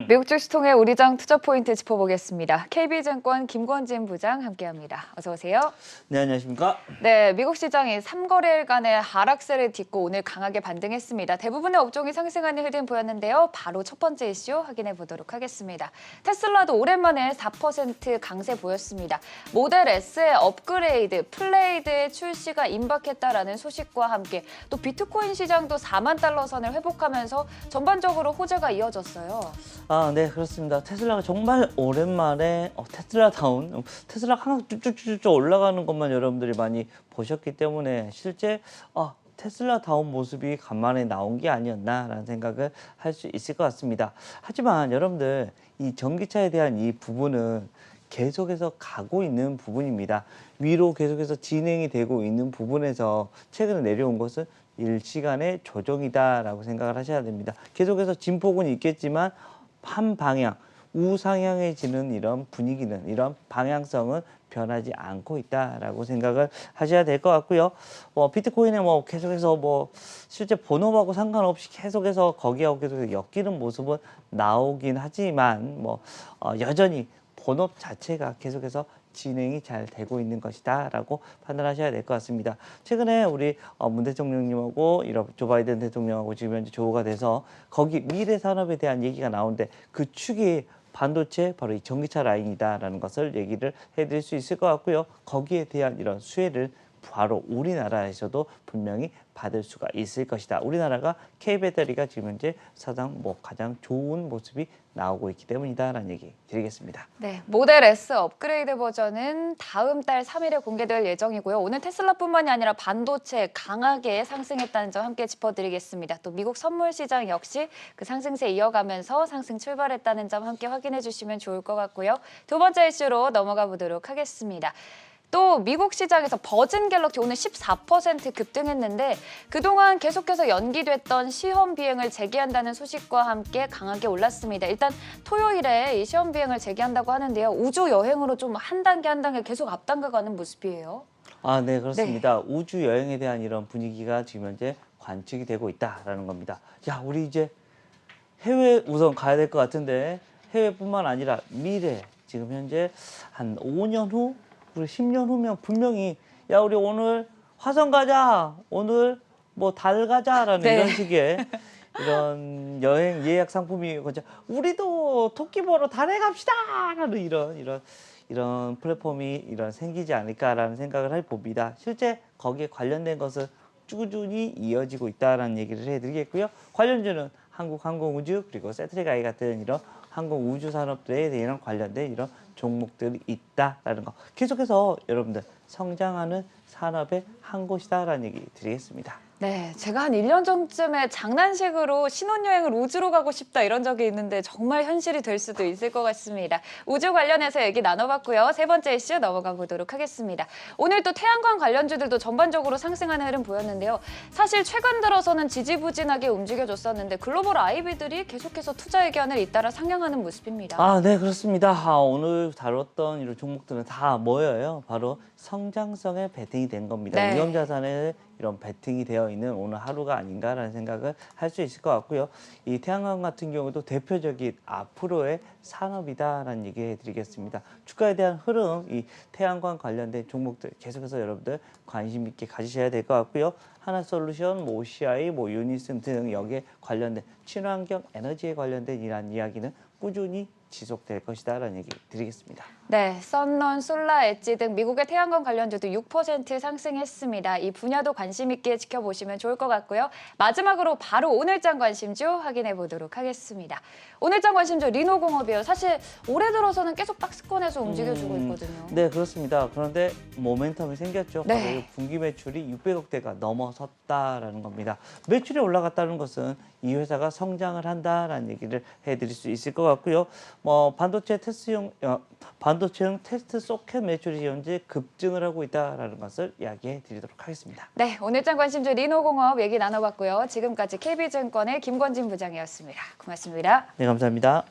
미국 주식 통해 우리장 투자 포인트 짚어보겠습니다. KB증권 김권진 부장 함께합니다. 어서 오세요. 네, 안녕하십니까? 네, 미국 시장이 3거래일간의 하락세를 딛고 오늘 강하게 반등했습니다. 대부분의 업종이 상승하는 흐름 보였는데요. 바로 첫 번째 이슈 확인해 보도록 하겠습니다. 테슬라도 오랜만에 4% 강세 보였습니다. 모델 S의 업그레이드, 플레이드의 출시가 임박했다라는 소식과 함께 또 비트코인 시장도 4만 달러 선을 회복하면서 전반적으로 호재가 이어졌어요. 네, 그렇습니다. 테슬라가 정말 오랜만에 테슬라다운, 테슬라가 항상 쭉쭉쭉쭉 올라가는 것만 여러분들이 많이 보셨기 때문에 실제 테슬라다운 모습이 간만에 나온 게 아니었나라는 생각을 할 수 있을 것 같습니다. 하지만 여러분들 이 전기차에 대한 이 부분은 계속해서 가고 있는 부분입니다. 위로 계속해서 진행이 되고 있는 부분에서 최근에 내려온 것은 일시간의 조정이다라고 생각을 하셔야 됩니다. 계속해서 진폭은 있겠지만 한 방향, 우상향해지는 이런 분위기는, 이런 방향성은 변하지 않고 있다라고 생각을 하셔야 될 것 같고요. 비트코인에 계속해서 실제 본업하고 상관없이 계속해서 거기하고 계속 엮이는 모습은 나오긴 하지만 여전히 본업 자체가 계속해서 진행이 잘 되고 있는 것이다라고 판단하셔야 될 것 같습니다. 최근에 우리 문 대통령님하고 조 바이든 대통령하고 지금 현재 조우가 돼서 거기 미래 산업에 대한 얘기가 나오는데 그 축이 반도체 바로 이 전기차 라인이다라는 것을 얘기를 해드릴 수 있을 것 같고요. 거기에 대한 이런 수혜를 바로 우리나라에서도 분명히 받을 수가 있을 것이다. 우리나라가 K배터리가 지금 현재 사상 가장 좋은 모습이 나오고 있기 때문이다라는 얘기 드리겠습니다. 네, 모델 S 업그레이드 버전은 다음 달 3일에 공개될 예정이고요. 오늘 테슬라뿐만이 아니라 반도체 강하게 상승했다는 점 함께 짚어드리겠습니다. 또 미국 선물 시장 역시 그 상승세 이어가면서 상승 출발했다는 점 함께 확인해 주시면 좋을 것 같고요. 두 번째 이슈로 넘어가 보도록 하겠습니다. 또 미국 시장에서 버진 갤럭시 오늘 14% 급등했는데 그동안 계속해서 연기됐던 시험 비행을 재개한다는 소식과 함께 강하게 올랐습니다. 일단 토요일에 이 시험 비행을 재개한다고 하는데요. 우주 여행으로 좀 한 단계 계속 앞당겨가는 모습이에요. 네, 그렇습니다. 네. 우주 여행에 대한 이런 분위기가 지금 현재 관측이 되고 있다라는 겁니다. 야, 우리 이제 해외 우선 가야 될 것 같은데 해외뿐만 아니라 미래 지금 현재 한 5년 후 우리 10년 후면 분명히 야 우리 오늘 화성 가자 오늘 달 가자라는 네. 이런 식의 이런 여행 예약 상품이 우리도 토끼 보러 달에 갑시다라는 이런 플랫폼이 생기지 않을까라는 생각을 해봅니다. 실제 거기에 관련된 것은 꾸준히 이어지고 있다라는 얘기를 해드리겠고요. 관련주는 한국항공우주 그리고 세트리가이 같은 이런 항공우주 산업들에 대한 관련된 이런 종목들이 있다라는 거 계속해서 여러분들 성장하는 산업의 한 곳이다라는 얘기 드리겠습니다. 네, 제가 한 1년 전쯤에 장난식으로 신혼여행을 우주로 가고 싶다 이런 적이 있는데 정말 현실이 될 수도 있을 것 같습니다. 우주 관련해서 얘기 나눠봤고요. 세 번째 이슈 넘어가 보도록 하겠습니다. 오늘 또 태양광 관련주들도 전반적으로 상승하는 흐름 보였는데요. 사실 최근 들어서는 지지부진하게 움직여줬었는데 글로벌 IB들이 계속해서 투자 의견을 잇따라 상향하는 모습입니다. 네, 그렇습니다. 오늘 다뤘던 이런 종목들은 다 뭐예요? 바로 성장성에 베팅이 된 겁니다. 네. 위험자산에 이런 베팅이 되어 있는 오늘 하루가 아닌가라는 생각을 할 수 있을 것 같고요. 이 태양광 같은 경우도 대표적인 앞으로의 산업이다라는 얘기 해드리겠습니다. 주가에 대한 흐름, 이 태양광 관련된 종목들 계속해서 여러분들 관심 있게 가지셔야 될 것 같고요. 하나솔루션, OCI, 유니슨 등 여기에 관련된 친환경 에너지에 관련된 이러한 이야기는 꾸준히 지속될 것이다라는 얘기 드리겠습니다. 네, 썬런, 솔라, 엣지 등 미국의 태양광 관련주도 6% 상승했습니다. 이 분야도 관심 있게 지켜보시면 좋을 것 같고요. 마지막으로 바로 오늘장 관심주 확인해 보도록 하겠습니다. 오늘장 관심주 리노공업이에요. 사실 올해 들어서는 계속 박스권에서 움직여주고 있거든요. 네, 그렇습니다. 그런데 모멘텀이 생겼죠. 네. 바로 분기 매출이 600억대가 넘어섰다라는 겁니다. 매출이 올라갔다는 것은 이 회사가 성장을 한다라는 얘기를 해드릴 수 있을 것 같고요. 반도체용 테스트 소켓 매출이 현재 급증을 하고 있다라는 것을 이야기해 드리도록 하겠습니다. 네, 오늘장 관심주 리노공업 얘기 나눠봤고요. 지금까지 KB증권의 김권진 부장이었습니다. 고맙습니다. 네, 감사합니다.